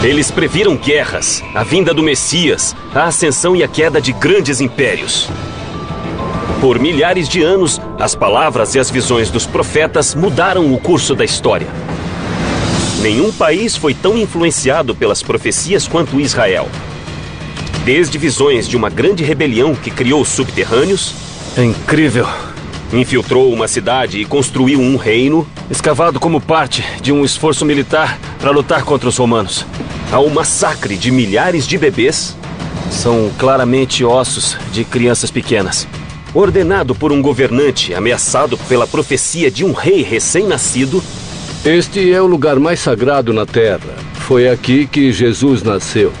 Eles previram guerras, a vinda do Messias, a ascensão e a queda de grandes impérios. Por milhares de anos, as palavras e as visões dos profetas mudaram o curso da história. Nenhum país foi tão influenciado pelas profecias quanto Israel. Desde visões de uma grande rebelião que criou os subterrâneos... É incrível. Infiltrou uma cidade e construiu um reino, escavado como parte de um esforço militar para lutar contra os romanos. Ao massacre de milhares de bebês, são claramente ossos de crianças pequenas. Ordenado por um governante ameaçado pela profecia de um rei recém-nascido. Este é o lugar mais sagrado na Terra. Foi aqui que Jesus nasceu.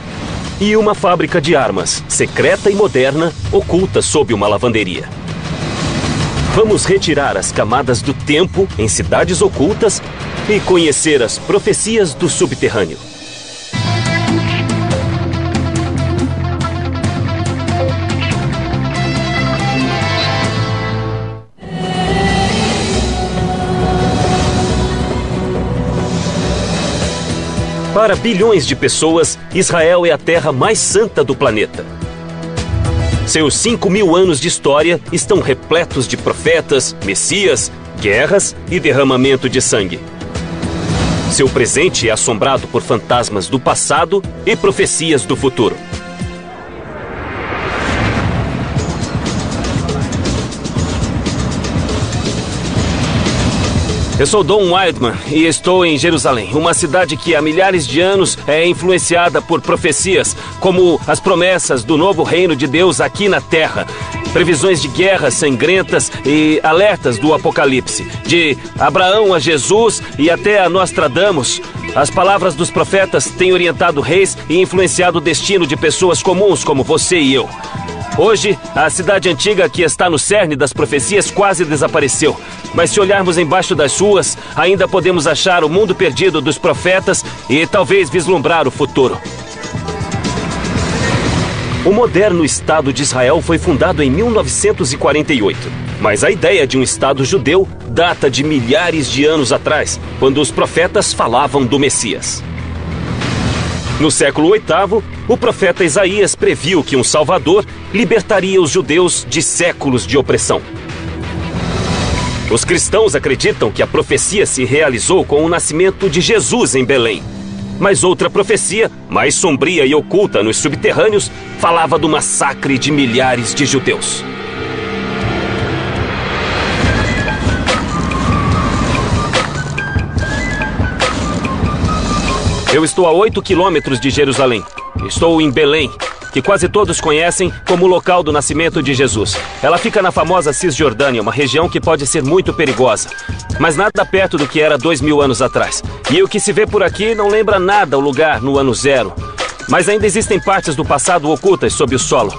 E uma fábrica de armas, secreta e moderna, oculta sob uma lavanderia. Vamos retirar as camadas do tempo em cidades ocultas e conhecer as profecias do subterrâneo. Para bilhões de pessoas, Israel é a terra mais santa do planeta. Seus 5.000 anos de história estão repletos de profetas, messias, guerras e derramamento de sangue. Seu presente é assombrado por fantasmas do passado e profecias do futuro. Eu sou Don Wildman e estou em Jerusalém, uma cidade que há milhares de anos é influenciada por profecias, como as promessas do novo reino de Deus aqui na Terra. Previsões de guerras sangrentas e alertas do Apocalipse. De Abraão a Jesus e até a Nostradamus, as palavras dos profetas têm orientado reis e influenciado o destino de pessoas comuns como você e eu. Hoje, a cidade antiga que está no cerne das profecias quase desapareceu. Mas se olharmos embaixo das ruas, ainda podemos achar o mundo perdido dos profetas e talvez vislumbrar o futuro. O moderno Estado de Israel foi fundado em 1948. Mas a ideia de um Estado judeu data de milhares de anos atrás, quando os profetas falavam do Messias. No século VIII, o profeta Isaías previu que um Salvador libertaria os judeus de séculos de opressão. Os cristãos acreditam que a profecia se realizou com o nascimento de Jesus em Belém. Mas outra profecia, mais sombria e oculta nos subterrâneos, falava do massacre de milhares de judeus. Eu estou a 8 quilômetros de Jerusalém. Estou em Belém, que quase todos conhecem como o local do nascimento de Jesus. Ela fica na famosa Cisjordânia, uma região que pode ser muito perigosa, mas nada perto do que era 2000 anos atrás. E o que se vê por aqui não lembra nada o lugar no ano zero. Mas ainda existem partes do passado ocultas sob o solo.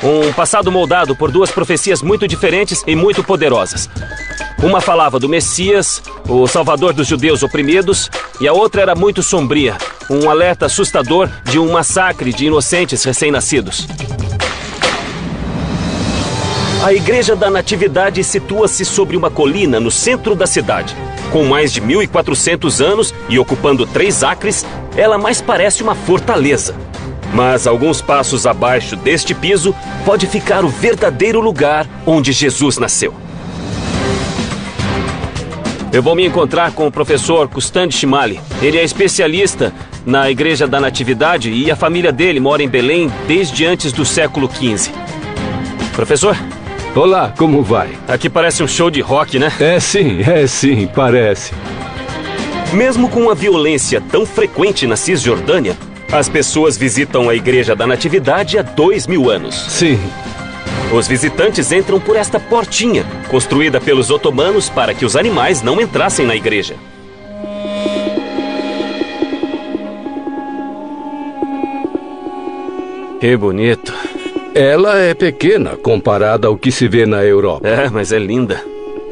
Um passado moldado por duas profecias muito diferentes e muito poderosas. Uma falava do Messias, o Salvador dos judeus oprimidos, e a outra era muito sombria, um alerta assustador de um massacre de inocentes recém-nascidos. A Igreja da Natividade situa-se sobre uma colina no centro da cidade. Com mais de 1.400 anos e ocupando 3 acres, ela mais parece uma fortaleza. Mas alguns passos abaixo deste piso pode ficar o verdadeiro lugar onde Jesus nasceu. Eu vou me encontrar com o professor Kustan Shimali. Ele é especialista na Igreja da Natividade e a família dele mora em Belém desde antes do século XV. Professor? Olá, como vai? Aqui parece um show de rock, né? É sim, parece. Mesmo com a violência tão frequente na Cisjordânia, as pessoas visitam a Igreja da Natividade há 2000 anos. Sim. Os visitantes entram por esta portinha, construída pelos otomanos para que os animais não entrassem na igreja. Que bonito. Ela é pequena comparada ao que se vê na Europa. É, mas é linda.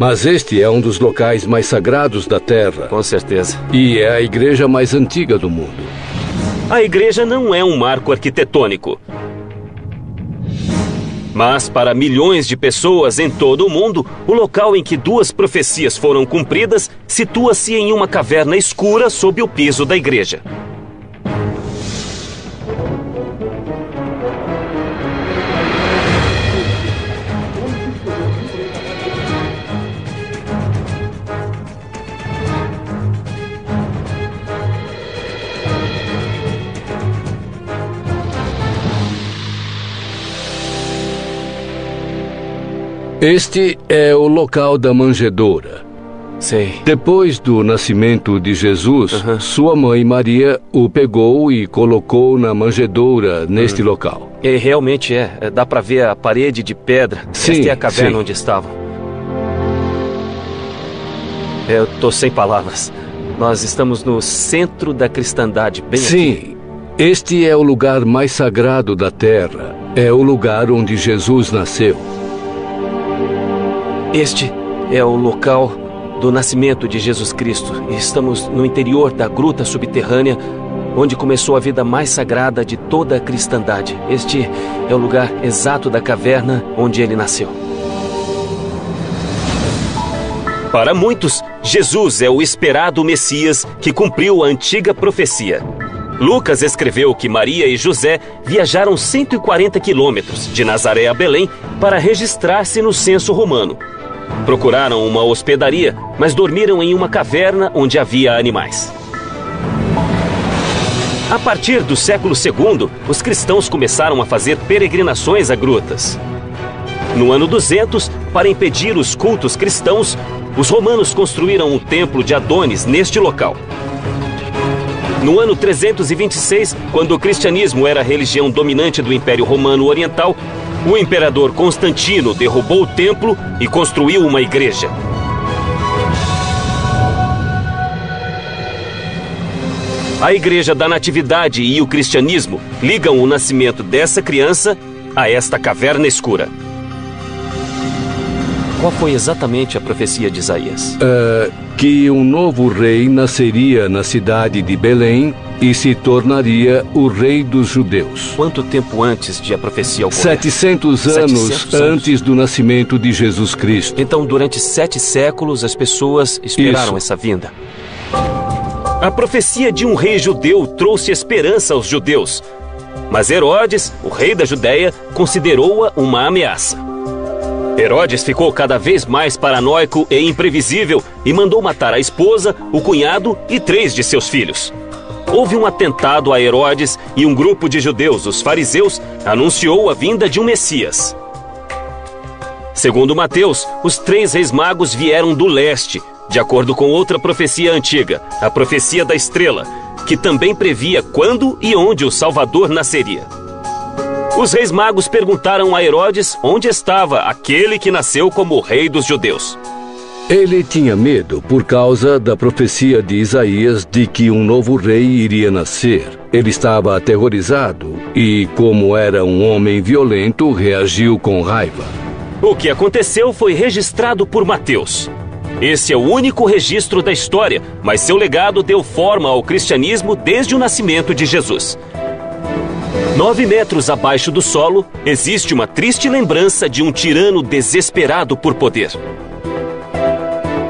Mas este é um dos locais mais sagrados da Terra. Com certeza. E é a igreja mais antiga do mundo. A igreja não é um marco arquitetônico. Mas para milhões de pessoas em todo o mundo, o local em que duas profecias foram cumpridas situa-se em uma caverna escura sob o piso da igreja. Este é o local da manjedoura. Sei. Depois do nascimento de Jesus, sua mãe Maria o pegou e colocou na manjedoura neste local. E realmente dá para ver a parede de pedra. Sim, Esta é a caverna sim. onde estavam. Eu tô sem palavras. Nós estamos no centro da cristandade, bem aqui. Sim, este é o lugar mais sagrado da terra. É o lugar onde Jesus nasceu. Este é o local do nascimento de Jesus Cristo. E estamos no interior da gruta subterrânea, onde começou a vida mais sagrada de toda a cristandade. Este é o lugar exato da caverna onde ele nasceu. Para muitos, Jesus é o esperado Messias que cumpriu a antiga profecia. Lucas escreveu que Maria e José viajaram 140 quilômetros de Nazaré a Belém para registrar-se no censo romano. Procuraram uma hospedaria, mas dormiram em uma caverna onde havia animais. A partir do século II, os cristãos começaram a fazer peregrinações a grutas. No ano 200, para impedir os cultos cristãos, os romanos construíram o templo de Adonis neste local. No ano 326, quando o cristianismo era a religião dominante do Império Romano Oriental, o imperador Constantino derrubou o templo e construiu uma igreja. A Igreja da Natividade e o cristianismo ligam o nascimento dessa criança a esta caverna escura. Qual foi exatamente a profecia de Isaías? Que um novo rei nasceria na cidade de Belém e se tornaria o rei dos judeus. Quanto tempo antes de a profecia ocorrer? 700 anos antes do nascimento de Jesus Cristo. Então, durante 7 séculos, as pessoas esperaram essa vinda. A profecia de um rei judeu trouxe esperança aos judeus. Mas Herodes, o rei da Judéia, considerou-a uma ameaça. Herodes ficou cada vez mais paranoico e imprevisível e mandou matar a esposa, o cunhado e 3 de seus filhos. Houve um atentado a Herodes e um grupo de judeus, os fariseus, anunciou a vinda de um Messias. Segundo Mateus, os 3 reis magos vieram do leste, de acordo com outra profecia antiga, a profecia da estrela, que também previa quando e onde o Salvador nasceria. Os reis magos perguntaram a Herodes onde estava aquele que nasceu como rei dos judeus. Ele tinha medo por causa da profecia de Isaías de que um novo rei iria nascer. Ele estava aterrorizado e, como era um homem violento, reagiu com raiva. O que aconteceu foi registrado por Mateus. Esse é o único registro da história, mas seu legado deu forma ao cristianismo desde o nascimento de Jesus. 9 metros abaixo do solo, existe uma triste lembrança de um tirano desesperado por poder.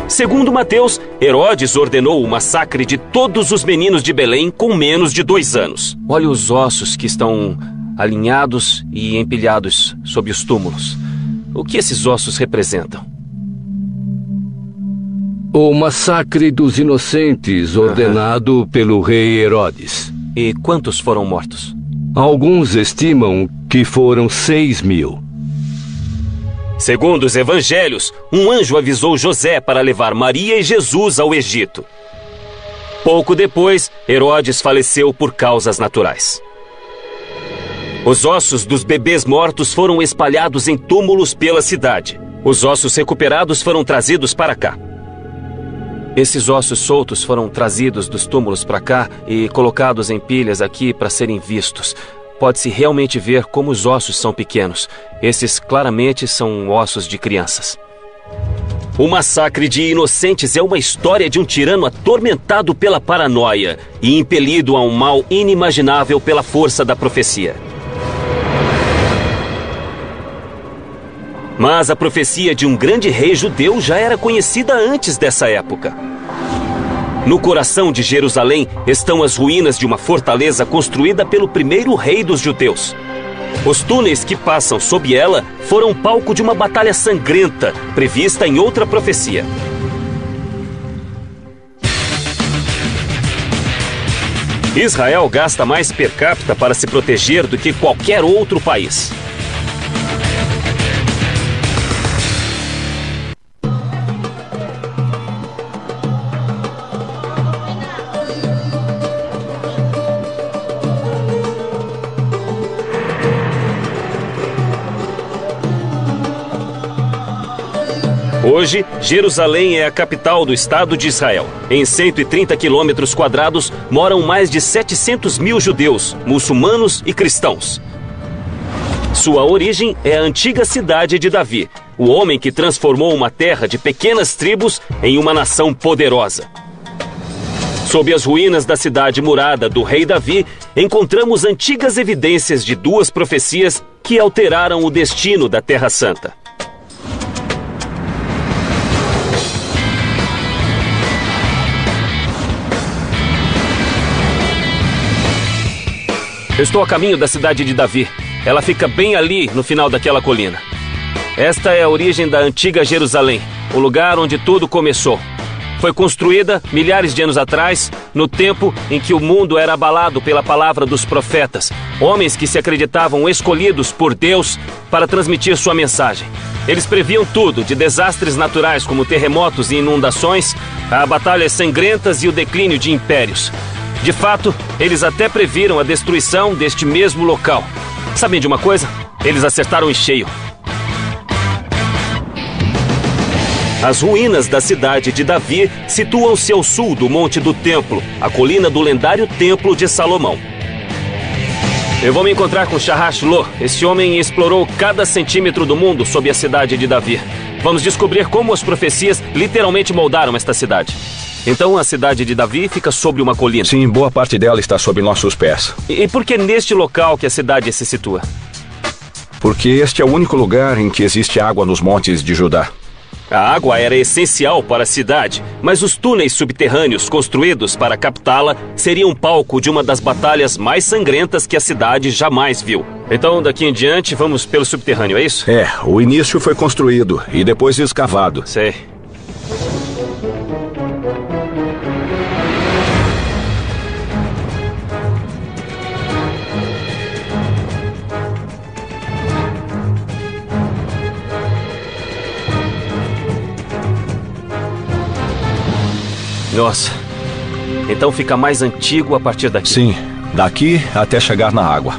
Segundo Mateus, Herodes ordenou o massacre de todos os meninos de Belém com menos de 2 anos. Olha os ossos que estão alinhados e empilhados sob os túmulos. O que esses ossos representam? O massacre dos inocentes ordenado pelo rei Herodes. E quantos foram mortos? Alguns estimam que foram 6.000. Segundo os evangelhos, um anjo avisou José para levar Maria e Jesus ao Egito. Pouco depois, Herodes faleceu por causas naturais. Os ossos dos bebês mortos foram espalhados em túmulos pela cidade. Os ossos recuperados foram trazidos para cá. Esses ossos soltos foram trazidos dos túmulos para cá e colocados em pilhas aqui para serem vistos. Pode-se realmente ver como os ossos são pequenos. Esses claramente são ossos de crianças. O massacre de inocentes é uma história de um tirano atormentado pela paranoia e impelido a um mal inimaginável pela força da profecia. Mas a profecia de um grande rei judeu já era conhecida antes dessa época. No coração de Jerusalém estão as ruínas de uma fortaleza construída pelo primeiro rei dos judeus. Os túneis que passam sob ela foram palco de uma batalha sangrenta prevista em outra profecia. Israel gasta mais per capita para se proteger do que qualquer outro país. Hoje, Jerusalém é a capital do Estado de Israel. Em 130 quilômetros quadrados moram mais de 700 mil judeus, muçulmanos e cristãos. Sua origem é a antiga cidade de Davi, o homem que transformou uma terra de pequenas tribos em uma nação poderosa. Sob as ruínas da cidade murada do rei Davi, encontramos antigas evidências de duas profecias que alteraram o destino da Terra Santa. Eu estou a caminho da cidade de Davi. Ela fica bem ali, no final daquela colina. Esta é a origem da antiga Jerusalém, o lugar onde tudo começou. Foi construída milhares de anos atrás, no tempo em que o mundo era abalado pela palavra dos profetas, homens que se acreditavam escolhidos por Deus para transmitir sua mensagem. Eles previam tudo, de desastres naturais como terremotos e inundações, a batalhas sangrentas e o declínio de impérios. De fato, eles até previram a destruição deste mesmo local. Sabem de uma coisa? Eles acertaram em cheio. As ruínas da cidade de Davi situam-se ao sul do Monte do Templo, a colina do lendário Templo de Salomão. Eu vou me encontrar com Sharash Lo. Esse homem explorou cada centímetro do mundo sob a cidade de Davi. Vamos descobrir como as profecias literalmente moldaram esta cidade. Então a cidade de Davi fica sobre uma colina. Sim, boa parte dela está sob nossos pés. E por que neste local que a cidade se situa? Porque este é o único lugar em que existe água nos montes de Judá. A água era essencial para a cidade, mas os túneis subterrâneos construídos para captá-la seriam palco de uma das batalhas mais sangrentas que a cidade jamais viu. Então, daqui em diante, vamos pelo subterrâneo, é isso? É, o início foi construído e depois escavado. Sei. Nossa, então fica mais antigo a partir daqui. Sim, daqui até chegar na água.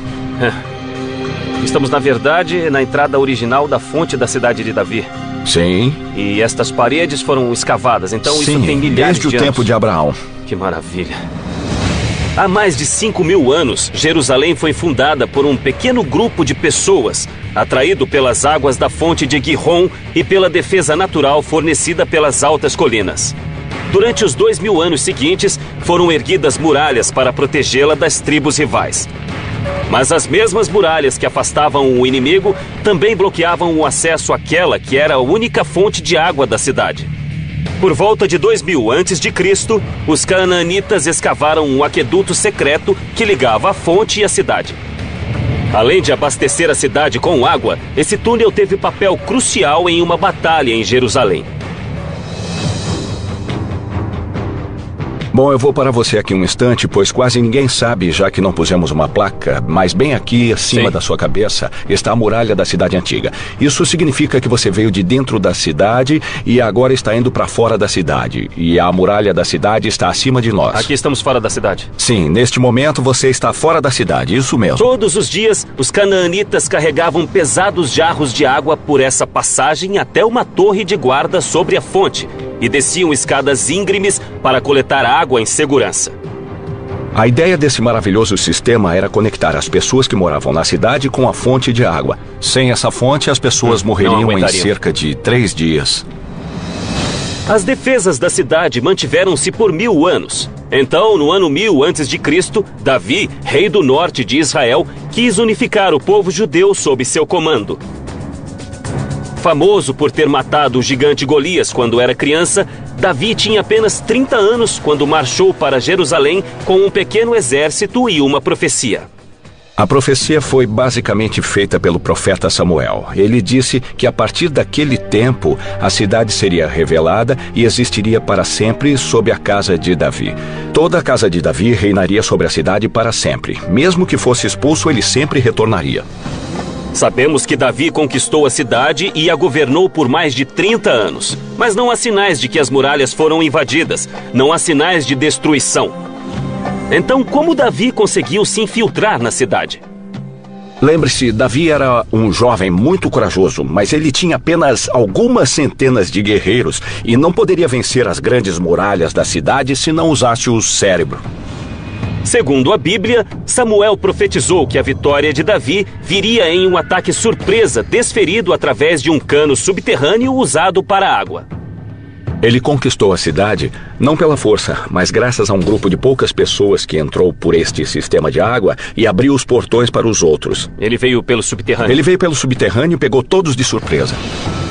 Estamos, na verdade, na entrada original da fonte da cidade de Davi. Sim. E estas paredes foram escavadas, então Sim, isso tem milhares de anos. desde o tempo de Abraão. Que maravilha. Há mais de 5.000 anos, Jerusalém foi fundada por um pequeno grupo de pessoas, atraído pelas águas da fonte de Gihon e pela defesa natural fornecida pelas altas colinas. Durante os 2.000 anos seguintes, foram erguidas muralhas para protegê-la das tribos rivais. Mas as mesmas muralhas que afastavam o inimigo também bloqueavam o acesso àquela que era a única fonte de água da cidade. Por volta de 2000 a.C., os canaanitas escavaram um aqueduto secreto que ligava a fonte e a cidade. Além de abastecer a cidade com água, esse túnel teve papel crucial em uma batalha em Jerusalém. Bom, eu vou parar você aqui um instante, pois quase ninguém sabe, já que não pusemos uma placa, mas bem aqui acima da sua cabeça está a muralha da cidade antiga. Isso significa que você veio de dentro da cidade e agora está indo para fora da cidade. E a muralha da cidade está acima de nós. Aqui estamos fora da cidade. Sim, neste momento você está fora da cidade, isso mesmo. Todos os dias, os canaanitas carregavam pesados jarros de água por essa passagem até uma torre de guarda sobre a fonte e desciam escadas íngremes para coletar água em segurança. A ideia desse maravilhoso sistema era conectar as pessoas que moravam na cidade com a fonte de água. Sem essa fonte, as pessoas morreriam em cerca de 3 dias. As defesas da cidade mantiveram-se por 1000 anos. Então, no ano 1000 a.C., Davi, rei do norte de Israel, quis unificar o povo judeu sob seu comando. Famoso por ter matado o gigante Golias quando era criança, Davi tinha apenas 30 anos quando marchou para Jerusalém com um pequeno exército e uma profecia. A profecia foi basicamente feita pelo profeta Samuel. Ele disse que a partir daquele tempo a cidade seria revelada e existiria para sempre sob a casa de Davi. Toda a casa de Davi reinaria sobre a cidade para sempre. Mesmo que fosse expulso, ele sempre retornaria. Sabemos que Davi conquistou a cidade e a governou por mais de 30 anos. Mas não há sinais de que as muralhas foram invadidas. Não há sinais de destruição. Então, como Davi conseguiu se infiltrar na cidade? Lembre-se, Davi era um jovem muito corajoso, mas ele tinha apenas algumas centenas de guerreiros e não poderia vencer as grandes muralhas da cidade se não usasse o cérebro. Segundo a Bíblia, Samuel profetizou que a vitória de Davi viria em um ataque surpresa desferido através de um cano subterrâneo usado para água. Ele conquistou a cidade não pela força, mas graças a um grupo de poucas pessoas que entrou por este sistema de água e abriu os portões para os outros. Ele veio pelo subterrâneo? Ele veio pelo subterrâneo e pegou todos de surpresa.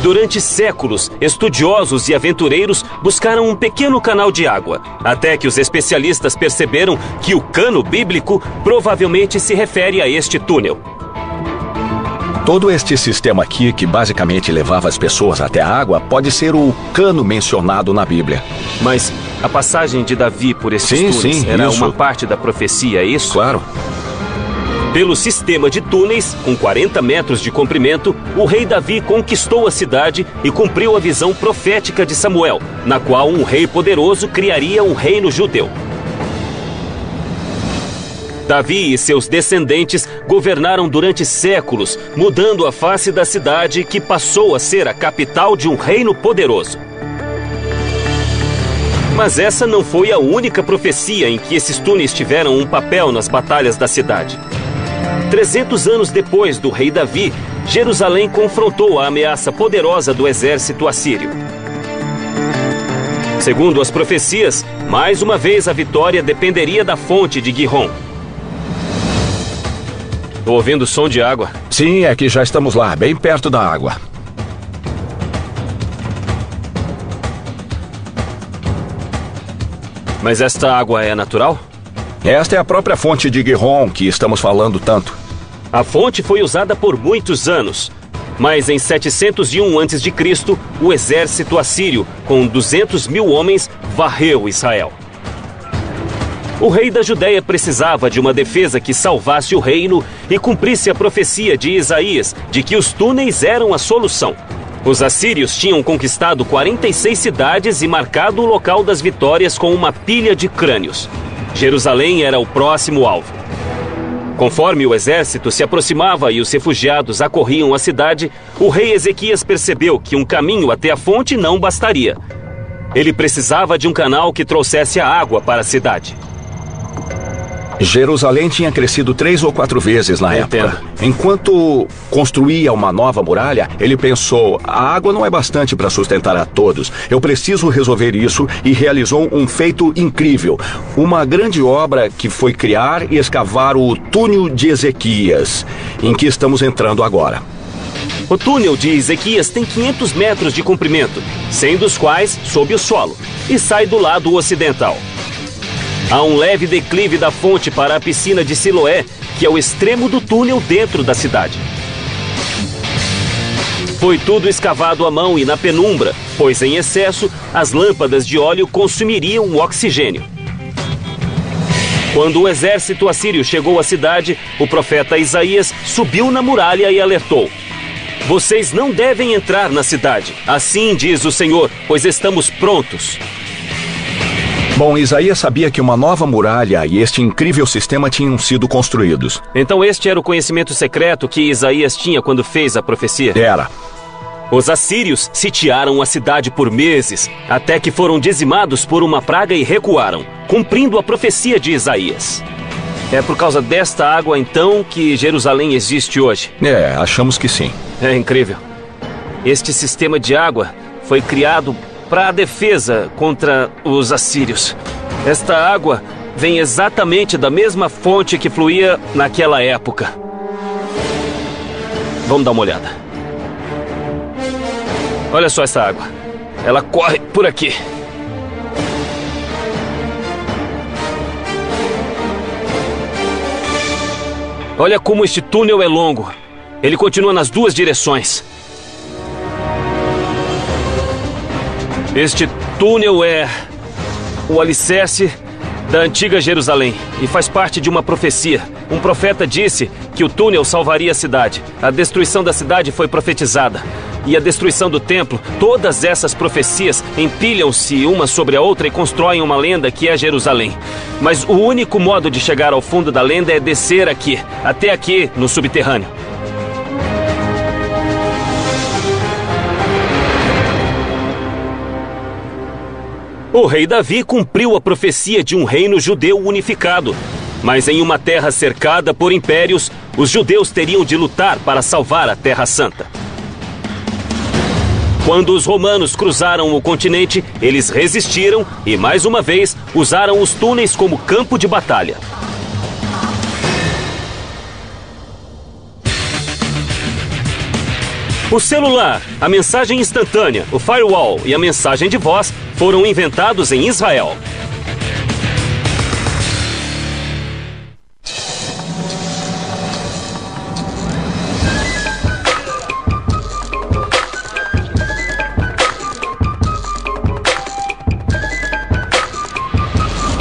Durante séculos, estudiosos e aventureiros buscaram um pequeno canal de água, até que os especialistas perceberam que o cano bíblico provavelmente se refere a este túnel. Todo este sistema aqui, que basicamente levava as pessoas até a água, pode ser o cano mencionado na Bíblia. Mas a passagem de Davi por esses túneis era isso. uma parte da profecia, é isso? Claro. Pelo sistema de túneis, com 40 metros de comprimento, o rei Davi conquistou a cidade e cumpriu a visão profética de Samuel, na qual um rei poderoso criaria um reino judeu. Davi e seus descendentes governaram durante séculos, mudando a face da cidade que passou a ser a capital de um reino poderoso. Mas essa não foi a única profecia em que esses túneis tiveram um papel nas batalhas da cidade. 300 anos depois do rei Davi, Jerusalém confrontou a ameaça poderosa do exército assírio. Segundo as profecias, mais uma vez a vitória dependeria da fonte de Gihon. Estou ouvindo som de água. Sim, é que já estamos lá, bem perto da água. Mas esta água é natural? Esta é a própria fonte de Gihon que estamos falando tanto. A fonte foi usada por muitos anos. Mas em 701 a.C., o exército assírio, com 200 mil homens, varreu Israel. O rei da Judéia precisava de uma defesa que salvasse o reino e cumprisse a profecia de Isaías de que os túneis eram a solução. Os assírios tinham conquistado 46 cidades e marcado o local das vitórias com uma pilha de crânios. Jerusalém era o próximo alvo. Conforme o exército se aproximava e os refugiados acorriam a cidade, o rei Ezequias percebeu que um caminho até a fonte não bastaria. Ele precisava de um canal que trouxesse a água para a cidade. Jerusalém tinha crescido 3 ou 4 vezes na época. Enquanto construía uma nova muralha, ele pensou, a água não é bastante para sustentar a todos. Eu preciso resolver isso e realizou um feito incrível. Uma grande obra que foi criar e escavar o túnel de Ezequias, em que estamos entrando agora. O túnel de Ezequias tem 500 metros de comprimento, 100 dos quais sob o solo, e sai do lado ocidental. Há um leve declive da fonte para a piscina de Siloé, que é o extremo do túnel dentro da cidade. Foi tudo escavado à mão e na penumbra, pois em excesso, as lâmpadas de óleo consumiriam o oxigênio. Quando o exército assírio chegou à cidade, o profeta Isaías subiu na muralha e alertou: "Vocês não devem entrar na cidade, assim diz o Senhor, pois estamos prontos." Bom, Isaías sabia que uma nova muralha e este incrível sistema tinham sido construídos. Então este era o conhecimento secreto que Isaías tinha quando fez a profecia? Era. Os assírios sitiaram a cidade por meses, até que foram dizimados por uma praga e recuaram, cumprindo a profecia de Isaías. É por causa desta água, então, que Jerusalém existe hoje? Achamos que sim. É incrível. Este sistema de água foi criado para a defesa contra os assírios. Esta água vem exatamente da mesma fonte que fluía naquela época. Vamos dar uma olhada. Olha só essa água. Ela corre por aqui. Olha como este túnel é longo. Ele continua nas duas direções. Este túnel é o alicerce da antiga Jerusalém e faz parte de uma profecia. Um profeta disse que o túnel salvaria a cidade. A destruição da cidade foi profetizada. e a destruição do templo, todas essas profecias empilham-se uma sobre a outra e constroem uma lenda que é Jerusalém. Mas o único modo de chegar ao fundo da lenda é descer aqui, até aqui, no subterrâneo. O rei Davi cumpriu a profecia de um reino judeu unificado. Mas em uma terra cercada por impérios, os judeus teriam de lutar para salvar a Terra Santa. Quando os romanos cruzaram o continente, eles resistiram e, mais uma vez, usaram os túneis como campo de batalha. O celular, a mensagem instantânea, o firewall e a mensagem de voz foram inventados em Israel.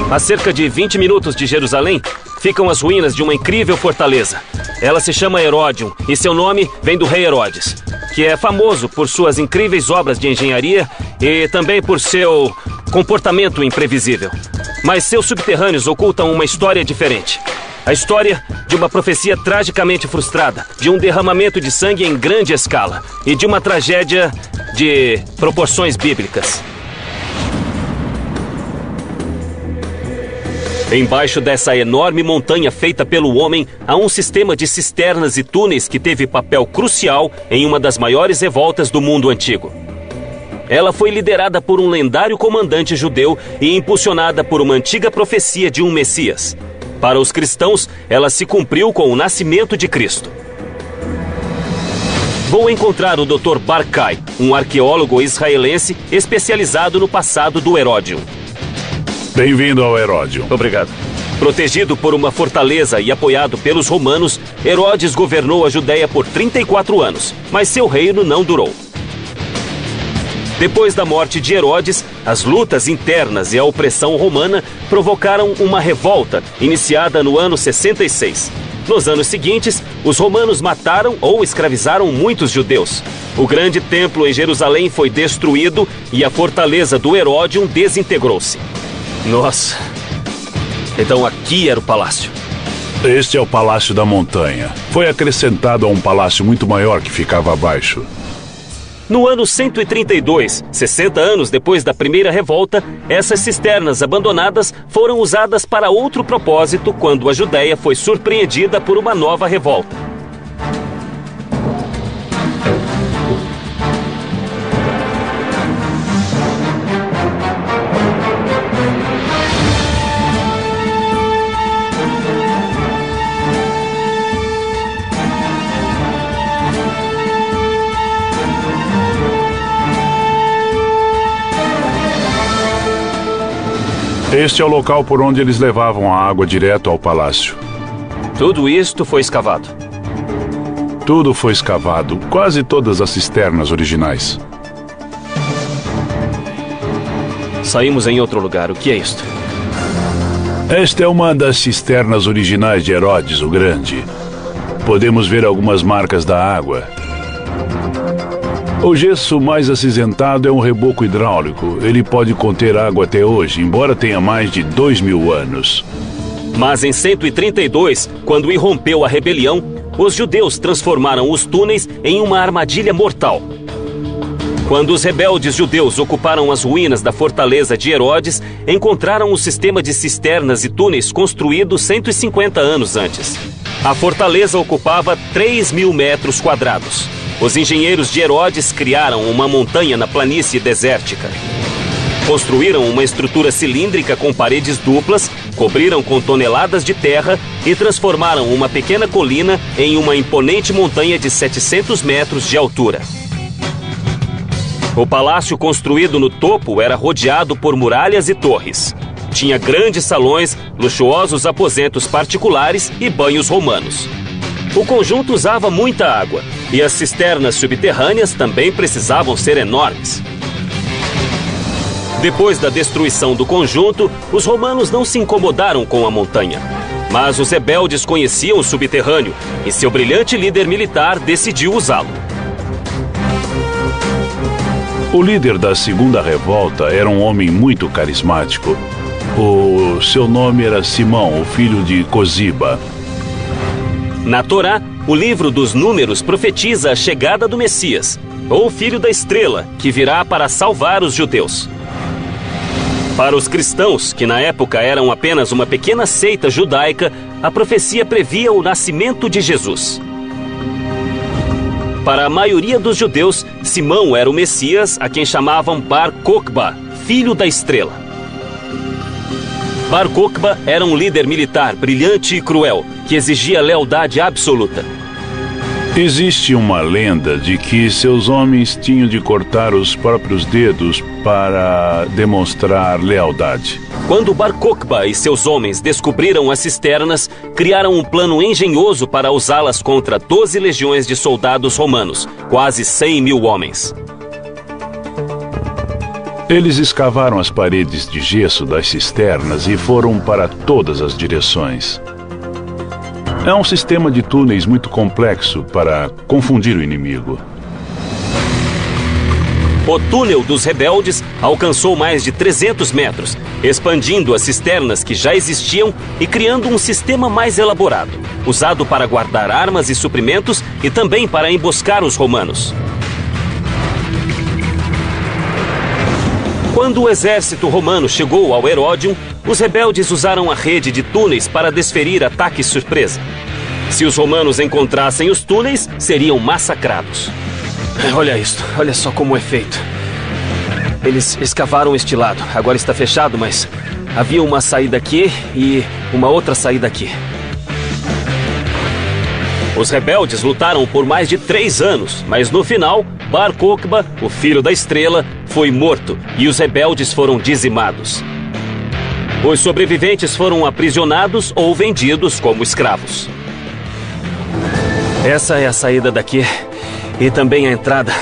A cerca de 20 minutos de Jerusalém, ficam as ruínas de uma incrível fortaleza. Ela se chama Heródion e seu nome vem do rei Herodes, que é famoso por suas incríveis obras de engenharia e também por seu comportamento imprevisível. Mas seus subterrâneos ocultam uma história diferente. A história de uma profecia tragicamente frustrada, de um derramamento de sangue em grande escala e de uma tragédia de proporções bíblicas. Embaixo dessa enorme montanha feita pelo homem, há um sistema de cisternas e túneis que teve papel crucial em uma das maiores revoltas do mundo antigo. Ela foi liderada por um lendário comandante judeu e impulsionada por uma antiga profecia de um Messias. Para os cristãos, ela se cumpriu com o nascimento de Cristo. Vou encontrar o Dr. Barkai, um arqueólogo israelense especializado no passado do Heródion. Bem-vindo ao Heródion. Obrigado. Protegido por uma fortaleza e apoiado pelos romanos, Herodes governou a Judéia por 34 anos, mas seu reino não durou. Depois da morte de Herodes, as lutas internas e a opressão romana provocaram uma revolta, iniciada no ano 66. Nos anos seguintes, os romanos mataram ou escravizaram muitos judeus. O grande templo em Jerusalém foi destruído e a fortaleza do Heródion desintegrou-se. Nossa, então aqui era o palácio. Este é o Palácio da Montanha. Foi acrescentado a um palácio muito maior que ficava abaixo. No ano 132, 60 anos depois da primeira revolta, essas cisternas abandonadas foram usadas para outro propósito quando a Judéia foi surpreendida por uma nova revolta. Este é o local por onde eles levavam a água direto ao palácio. Tudo isto foi escavado? Tudo foi escavado, quase todas as cisternas originais. Saímos em outro lugar. O que é isto? Esta é uma das cisternas originais de Herodes o Grande. Podemos ver algumas marcas da água. O gesso mais acinzentado é um reboco hidráulico. Ele pode conter água até hoje, embora tenha mais de 2000 anos. Mas em 132, quando irrompeu a rebelião, os judeus transformaram os túneis em uma armadilha mortal. Quando os rebeldes judeus ocuparam as ruínas da fortaleza de Herodes, encontraram um sistema de cisternas e túneis construído 150 anos antes. A fortaleza ocupava 3.000 metros quadrados. Os engenheiros de Herodes criaram uma montanha na planície desértica. Construíram uma estrutura cilíndrica com paredes duplas, cobriram com toneladas de terra e transformaram uma pequena colina em uma imponente montanha de 700 metros de altura. O palácio construído no topo era rodeado por muralhas e torres. Tinha grandes salões, luxuosos aposentos particulares e banhos romanos. O conjunto usava muita água e as cisternas subterrâneas também precisavam ser enormes. Depois da destruição do conjunto, os romanos não se incomodaram com a montanha. Mas os rebeldes conheciam o subterrâneo e seu brilhante líder militar decidiu usá-lo. O líder da segunda revolta era um homem muito carismático. O seu nome era Simão, o filho de Cosiba. Na Torá, o livro dos Números profetiza a chegada do Messias, ou Filho da Estrela, que virá para salvar os judeus. Para os cristãos, que na época eram apenas uma pequena seita judaica, a profecia previa o nascimento de Jesus. Para a maioria dos judeus, Simão era o Messias, a quem chamavam Bar Kokhba, Filho da Estrela. Bar Kokhba era um líder militar brilhante e cruel, que exigia lealdade absoluta. Existe uma lenda de que seus homens tinham de cortar os próprios dedos para demonstrar lealdade. Quando Bar Kokhba e seus homens descobriram as cisternas, criaram um plano engenhoso para usá-las contra 12 legiões de soldados romanos, quase 100 mil homens. Eles escavaram as paredes de gesso das cisternas e foram para todas as direções. É um sistema de túneis muito complexo para confundir o inimigo. O túnel dos rebeldes alcançou mais de 300 metros, expandindo as cisternas que já existiam e criando um sistema mais elaborado, usado para guardar armas e suprimentos e também para emboscar os romanos. Quando o exército romano chegou ao Heródion, os rebeldes usaram a rede de túneis para desferir ataques surpresa. Se os romanos encontrassem os túneis, seriam massacrados. Olha isso, olha só como é feito. Eles escavaram este lado, agora está fechado, mas havia uma saída aqui e uma outra saída aqui. Os rebeldes lutaram por mais de 3 anos, mas no final, Bar Kokhba, o filho da estrela, foi morto e os rebeldes foram dizimados. Os sobreviventes foram aprisionados ou vendidos como escravos. Essa é a saída daqui e também a entrada,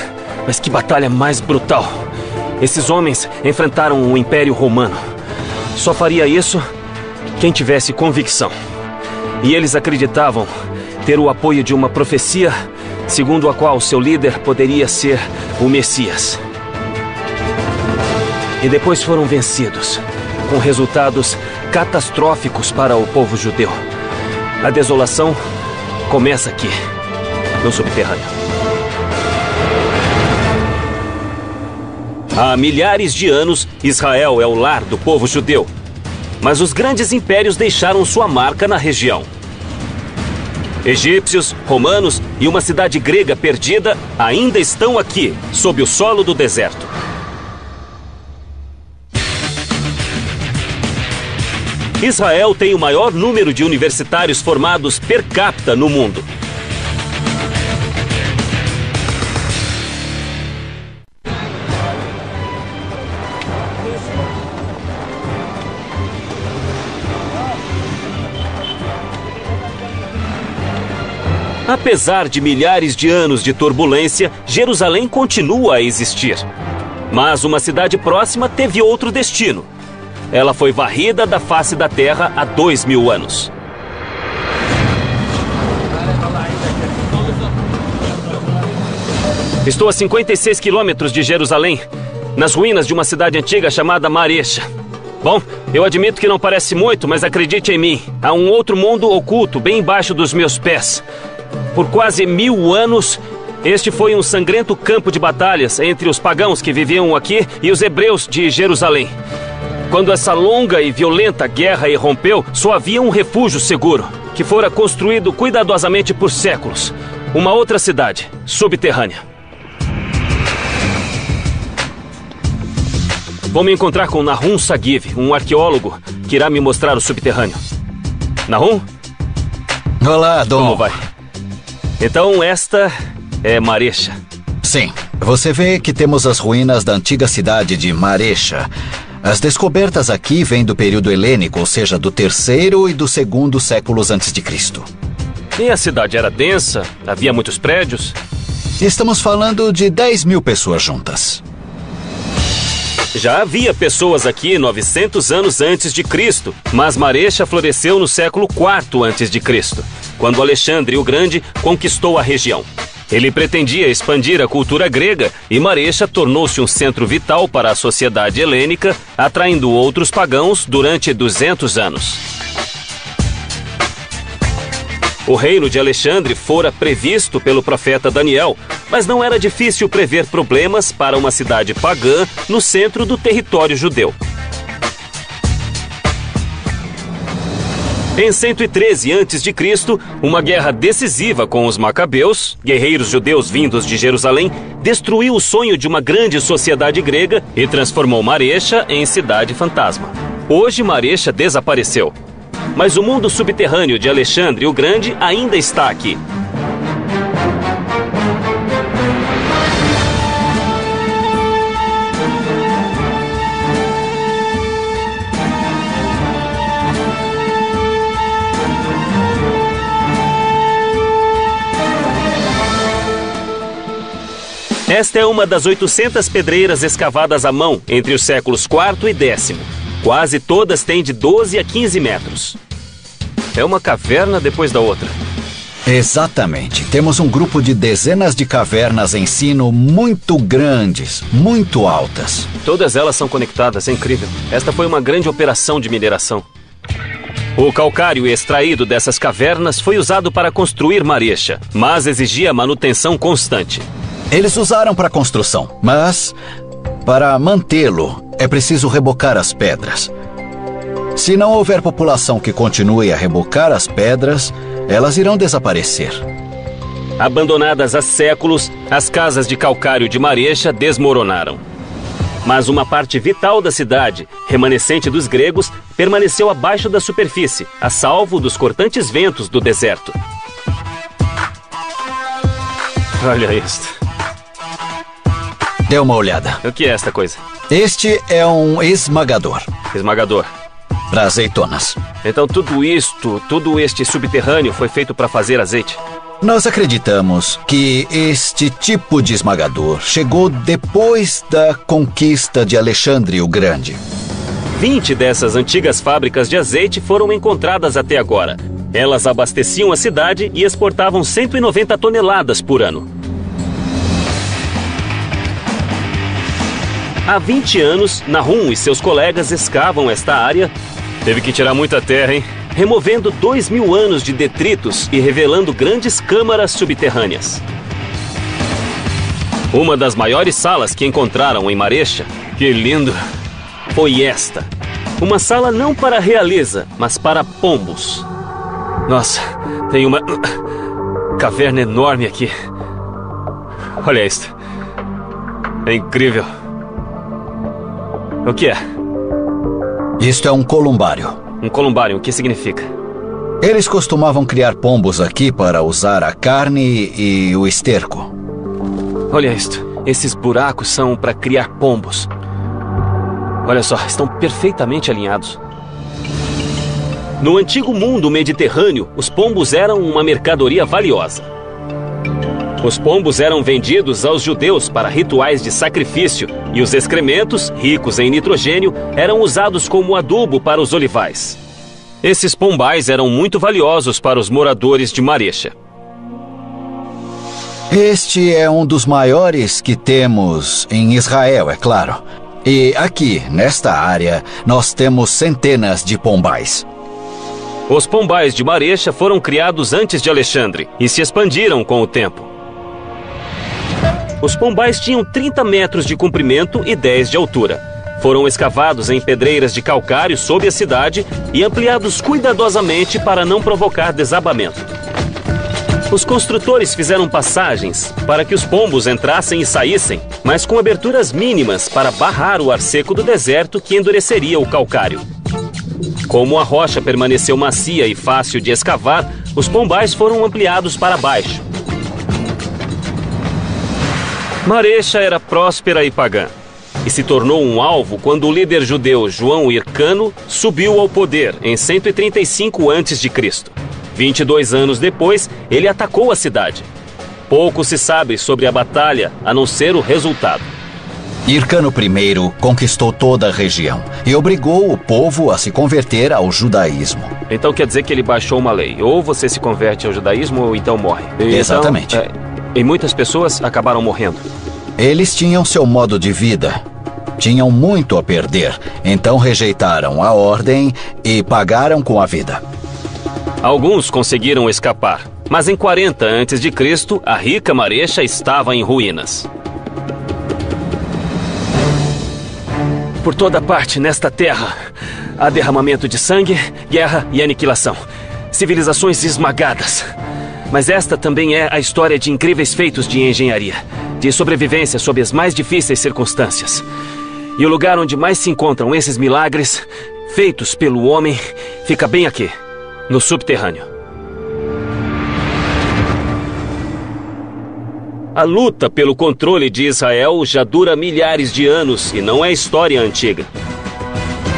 mas que batalha mais brutal. Esses homens enfrentaram o Império Romano. Só faria isso quem tivesse convicção. E eles acreditavam ter o apoio de uma profecia segundo a qual seu líder poderia ser o Messias. E depois foram vencidos, com resultados catastróficos para o povo judeu. A desolação começa aqui, no subterrâneo. Há milhares de anos, Israel é o lar do povo judeu. Mas os grandes impérios deixaram sua marca na região. Egípcios, romanos e uma cidade grega perdida ainda estão aqui, sob o solo do deserto. Israel tem o maior número de universitários formados per capita no mundo. Apesar de milhares de anos de turbulência, Jerusalém continua a existir. Mas uma cidade próxima teve outro destino. Ela foi varrida da face da terra há 2000 anos. Estou a 56 quilômetros de Jerusalém, nas ruínas de uma cidade antiga chamada Maresha. Bom, eu admito que não parece muito, mas acredite em mim, há um outro mundo oculto bem embaixo dos meus pés. Por quase 1000 anos, este foi um sangrento campo de batalhas entre os pagãos que viviam aqui e os hebreus de Jerusalém. Quando essa longa e violenta guerra irrompeu, só havia um refúgio seguro, que fora construído cuidadosamente por séculos. Uma outra cidade, subterrânea. Vou me encontrar com Nahum Sagiv, um arqueólogo que irá me mostrar o subterrâneo. Nahum? Olá, Dom. Como vai? Então esta é Maresha. Sim. Você vê que temos as ruínas da antiga cidade de Maresha. As descobertas aqui vêm do período helênico, ou seja, do 3º e do 2º séculos antes de Cristo. E a cidade era densa? Havia muitos prédios? Estamos falando de 10.000 pessoas juntas. Já havia pessoas aqui 900 anos antes de Cristo, mas Maresha floresceu no século IV antes de Cristo, quando Alexandre o Grande conquistou a região. Ele pretendia expandir a cultura grega e Marecha tornou-se um centro vital para a sociedade helênica, atraindo outros pagãos durante 200 anos. O reino de Alexandre fora previsto pelo profeta Daniel, mas não era difícil prever problemas para uma cidade pagã no centro do território judeu. Em 113 a.C., uma guerra decisiva com os Macabeus, guerreiros judeus vindos de Jerusalém, destruiu o sonho de uma grande sociedade grega e transformou Marecha em cidade fantasma. Hoje Marecha desapareceu, mas o mundo subterrâneo de Alexandre o Grande ainda está aqui. Esta é uma das 800 pedreiras escavadas à mão entre os séculos IV e X. Quase todas têm de 12 a 15 metros. É uma caverna depois da outra. Exatamente. Temos um grupo de dezenas de cavernas em sino muito grandes, muito altas. Todas elas são conectadas, é incrível. Esta foi uma grande operação de mineração. O calcário extraído dessas cavernas foi usado para construir Marecha, mas exigia manutenção constante. Eles usaram para construção, mas para mantê-lo é preciso rebocar as pedras. Se não houver população que continue a rebocar as pedras, elas irão desaparecer. Abandonadas há séculos, as casas de calcário de Marecha desmoronaram. Mas uma parte vital da cidade, remanescente dos gregos, permaneceu abaixo da superfície, a salvo dos cortantes ventos do deserto. Olha isto. Dê uma olhada. O que é esta coisa? Este é um esmagador. Esmagador. Para azeitonas. Então todo este subterrâneo foi feito para fazer azeite? Nós acreditamos que este tipo de esmagador chegou depois da conquista de Alexandre o Grande. 20 dessas antigas fábricas de azeite foram encontradas até agora. Elas abasteciam a cidade e exportavam 190 toneladas por ano. Há 20 anos, Nahum e seus colegas escavam esta área. Teve que tirar muita terra, hein? Removendo 2.000 anos de detritos e revelando grandes câmaras subterrâneas. Uma das maiores salas que encontraram em Marecha, que lindo, foi esta. Uma sala não para realeza, mas para pombos. Nossa, tem uma caverna enorme aqui. Olha isto. É incrível. O que é? Isto é um columbário. Um columbário, o que significa? Eles costumavam criar pombos aqui para usar a carne e o esterco. Olha isto. Esses buracos são para criar pombos. Olha só, estão perfeitamente alinhados. No antigo mundo mediterrâneo, os pombos eram uma mercadoria valiosa. Os pombos eram vendidos aos judeus para rituais de sacrifício e os excrementos, ricos em nitrogênio, eram usados como adubo para os olivais. Esses pombais eram muito valiosos para os moradores de Marecha. Este é um dos maiores que temos em Israel, é claro. E aqui, nesta área, nós temos centenas de pombais. Os pombais de Marecha foram criados antes de Alexandre e se expandiram com o tempo. Os pombais tinham 30 metros de comprimento e 10 de altura. Foram escavados em pedreiras de calcário sob a cidade e ampliados cuidadosamente para não provocar desabamento. Os construtores fizeram passagens para que os pombos entrassem e saíssem, mas com aberturas mínimas para barrar o ar seco do deserto que endureceria o calcário. Como a rocha permaneceu macia e fácil de escavar, os pombais foram ampliados para baixo. Marecha era próspera e pagã, e se tornou um alvo quando o líder judeu João Hircano subiu ao poder em 135 a.C. 22 anos depois, ele atacou a cidade. Pouco se sabe sobre a batalha, a não ser o resultado. Hircano I conquistou toda a região e obrigou o povo a se converter ao judaísmo. Então quer dizer que ele baixou uma lei. Ou você se converte ao judaísmo ou então morre. Exatamente. E muitas pessoas acabaram morrendo. Eles tinham seu modo de vida. Tinham muito a perder, então rejeitaram a ordem e pagaram com a vida. Alguns conseguiram escapar, mas em 40 a.C., a rica Maresha estava em ruínas. Por toda parte nesta terra, há derramamento de sangue, guerra e aniquilação. Civilizações esmagadas. Mas esta também é a história de incríveis feitos de engenharia, de sobrevivência sob as mais difíceis circunstâncias. E o lugar onde mais se encontram esses milagres, feitos pelo homem, fica bem aqui, no subterrâneo. A luta pelo controle de Israel já dura milhares de anos e não é história antiga.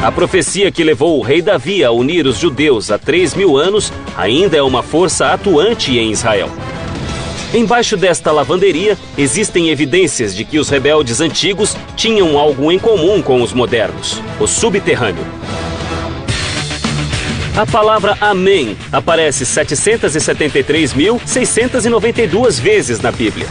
A profecia que levou o rei Davi a unir os judeus há 3.000 anos ainda é uma força atuante em Israel. Embaixo desta lavanderia, existem evidências de que os rebeldes antigos tinham algo em comum com os modernos: o subterrâneo. A palavra Amém aparece 773.692 vezes na Bíblia.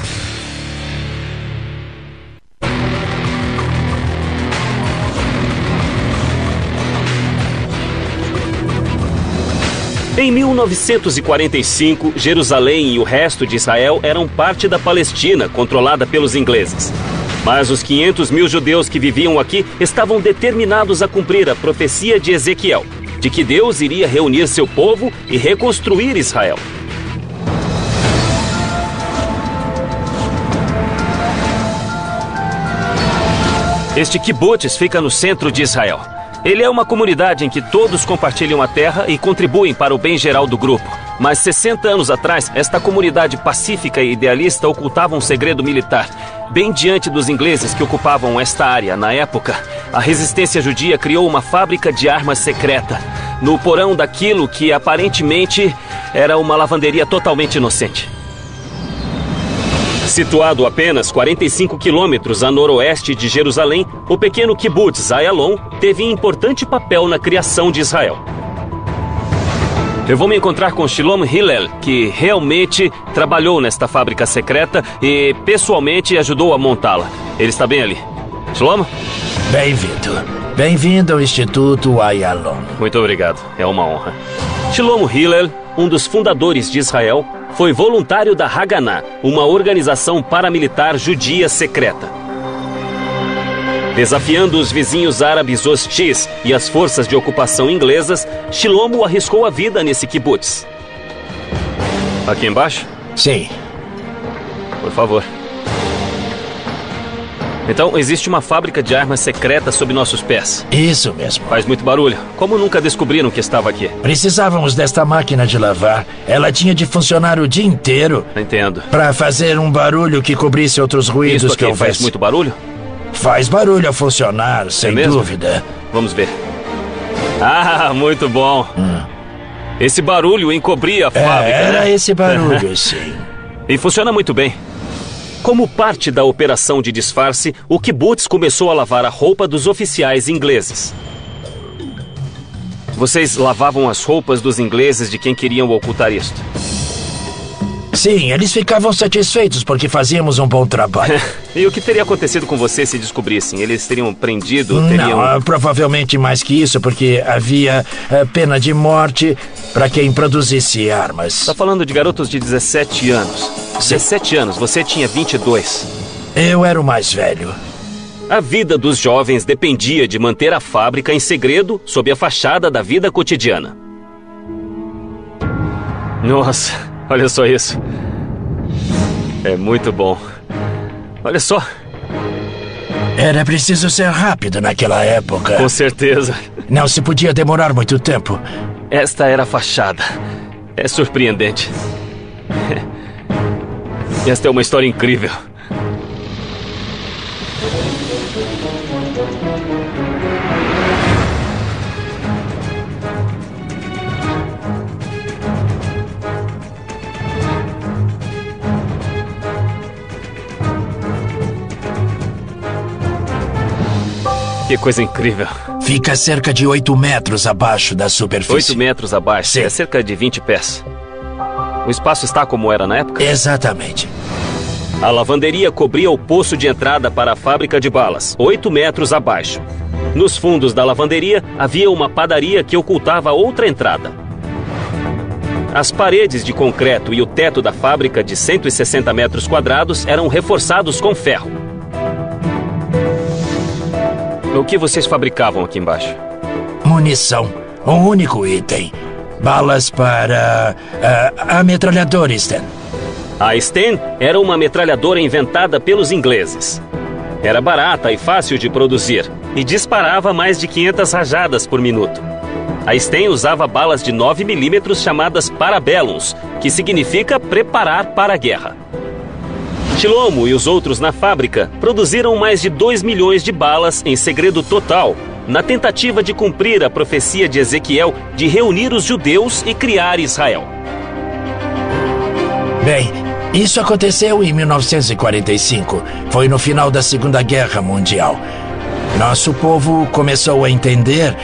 Em 1945, Jerusalém e o resto de Israel eram parte da Palestina, controlada pelos ingleses. Mas os 500.000 judeus que viviam aqui estavam determinados a cumprir a profecia de Ezequiel, de que Deus iria reunir seu povo e reconstruir Israel. Este kibbutz fica no centro de Israel. Ele é uma comunidade em que todos compartilham a terra e contribuem para o bem geral do grupo. Mas 60 anos atrás, esta comunidade pacífica e idealista ocultava um segredo militar. Bem diante dos ingleses que ocupavam esta área na época, a resistência judia criou uma fábrica de armas secreta, no porão daquilo que aparentemente era uma lavanderia totalmente inocente. Situado apenas 45 quilômetros a noroeste de Jerusalém, o pequeno kibbutz Ayalon teve importante papel na criação de Israel. Eu vou me encontrar com Shalom Hillel, que realmente trabalhou nesta fábrica secreta e pessoalmente ajudou a montá-la. Ele está bem ali. Shalom? Bem-vindo. Bem-vindo ao Instituto Ayalon. Muito obrigado. É uma honra. Shalom Hillel, um dos fundadores de Israel, foi voluntário da Haganah, uma organização paramilitar judia secreta. Desafiando os vizinhos árabes hostis e as forças de ocupação inglesas, Shlomo arriscou a vida nesse kibbutz. Aqui embaixo? Sim. Por favor. Então, existe uma fábrica de armas secreta sob nossos pés. Isso mesmo. Faz muito barulho. Como nunca descobriram que estava aqui? Precisávamos desta máquina de lavar. Ela tinha de funcionar o dia inteiro. Entendo. Para fazer um barulho que cobrisse outros ruídos Isso aqui que houvesse. faz muito barulho? Faz barulho a funcionar, sem dúvida. Vamos ver. Ah, muito bom. Esse barulho encobria a fábrica, Era né? esse barulho, sim. E funciona muito bem. Como parte da operação de disfarce, o kibbutz começou a lavar a roupa dos oficiais ingleses. Vocês lavavam as roupas dos ingleses de quem queriam ocultar isto? Sim, eles ficavam satisfeitos porque fazíamos um bom trabalho. E o que teria acontecido com vocês se descobrissem? Eles teriam prendido? Teriam... Não, provavelmente mais que isso, porque havia pena de morte para quem produzisse armas. Está falando de garotos de 17 anos. 17 anos, você tinha 22. Eu era o mais velho. A vida dos jovens dependia de manter a fábrica em segredo sob a fachada da vida cotidiana. Nossa, olha só isso. É muito bom. Olha só. Era preciso ser rápido naquela época. Com certeza. Não se podia demorar muito tempo. Esta era a fachada. É surpreendente. Esta é uma história incrível. Que coisa incrível. Fica cerca de 8 metros abaixo da superfície. 8 metros abaixo. Sim. É cerca de 20 pés. O espaço está como era na época? Exatamente. A lavanderia cobria o poço de entrada para a fábrica de balas, 8 metros abaixo. Nos fundos da lavanderia havia uma padaria que ocultava outra entrada. As paredes de concreto e o teto da fábrica de 160 metros quadrados eram reforçados com ferro. O que vocês fabricavam aqui embaixo? Munição. Um único item. Balas para a metralhadora Sten. A Sten era uma metralhadora inventada pelos ingleses. Era barata e fácil de produzir e disparava mais de 500 rajadas por minuto. A Sten usava balas de 9 milímetros chamadas Parabellums, que significa preparar para a guerra. Chilomo e os outros na fábrica produziram mais de 2 milhões de balas em segredo total, na tentativa de cumprir a profecia de Ezequiel de reunir os judeus e criar Israel. Bem, isso aconteceu em 1945. Foi no final da Segunda Guerra Mundial. Nosso povo começou a entender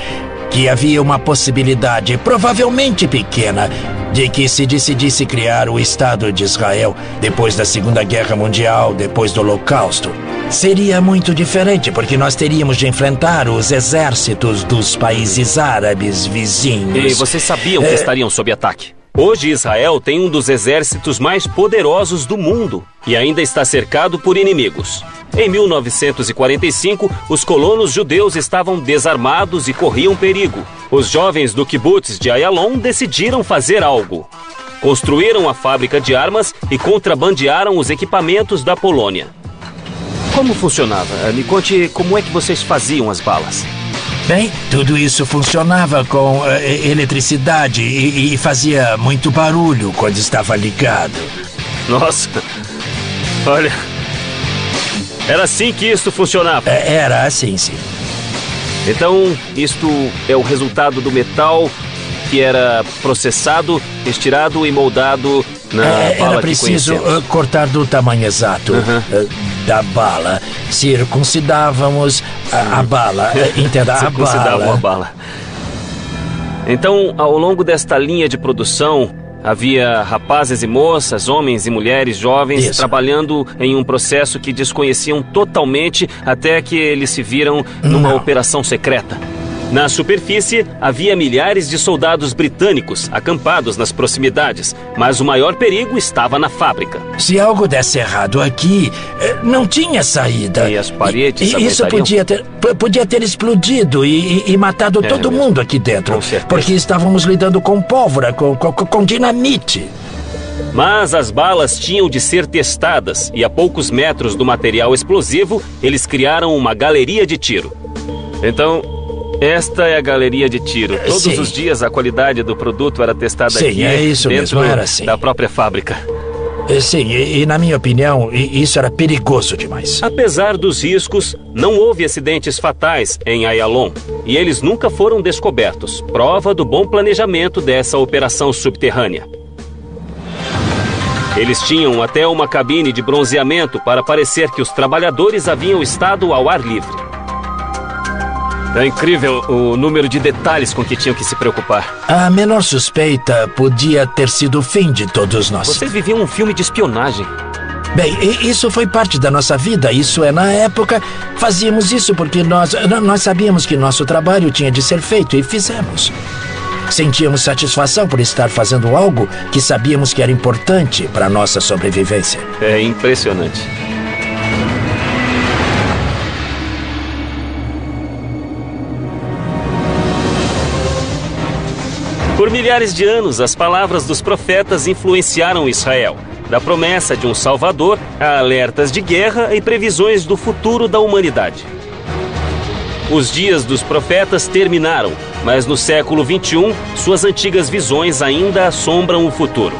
que havia uma possibilidade, provavelmente pequena, de que se decidisse criar o Estado de Israel depois da Segunda Guerra Mundial, depois do Holocausto. Seria muito diferente, porque nós teríamos de enfrentar os exércitos dos países árabes vizinhos. E vocês sabiam que estariam sob ataque? Hoje Israel tem um dos exércitos mais poderosos do mundo e ainda está cercado por inimigos. Em 1945, os colonos judeus estavam desarmados e corriam perigo. Os jovens do kibbutz de Ayalon decidiram fazer algo. Construíram a fábrica de armas e contrabandearam os equipamentos da Polônia. Como funcionava? Me conte como é que vocês faziam as balas. Bem, tudo isso funcionava com eletricidade e fazia muito barulho quando estava ligado. Nossa, olha, era assim que isso funcionava? Era assim, sim. Então, isto é o resultado do metal que era processado, estirado e moldado na bala que era preciso cortar do tamanho exato da bala. Circuncidávamos a bala. Entenda, Circuncidavam a bala. Então, ao longo desta linha de produção, havia rapazes e moças, homens e mulheres jovens trabalhando em um processo que desconheciam totalmente até que eles se viram numa operação secreta. Na superfície, havia milhares de soldados britânicos acampados nas proximidades, mas o maior perigo estava na fábrica. Se algo desse errado aqui, não tinha saída. E as paredes isso podia ter explodido e matado todo mundo aqui dentro, porque estávamos lidando com pólvora, com dinamite. Mas as balas tinham de ser testadas e a poucos metros do material explosivo, eles criaram uma galeria de tiro. Então, esta é a galeria de tiro. Todos os dias a qualidade do produto era testada aqui isso dentro mesmo, era assim. Da própria fábrica. Sim, e na minha opinião, isso era perigoso demais. Apesar dos riscos, não houve acidentes fatais em Ayalon e eles nunca foram descobertos, prova do bom planejamento dessa operação subterrânea. Eles tinham até uma cabine de bronzeamento para parecer que os trabalhadores haviam estado ao ar livre. É incrível o número de detalhes com que tinham que se preocupar. A menor suspeita podia ter sido o fim de todos nós. Vocês viviam um filme de espionagem. Bem, isso foi parte da nossa vida. Isso é, na época, fazíamos isso porque nós sabíamos que nosso trabalho tinha de ser feito e fizemos. Sentíamos satisfação por estar fazendo algo que sabíamos que era importante para a nossa sobrevivência. É impressionante. Por milhares de anos, as palavras dos profetas influenciaram Israel, da promessa de um Salvador a alertas de guerra e previsões do futuro da humanidade. Os dias dos profetas terminaram, mas no século XXI, suas antigas visões ainda assombram o futuro.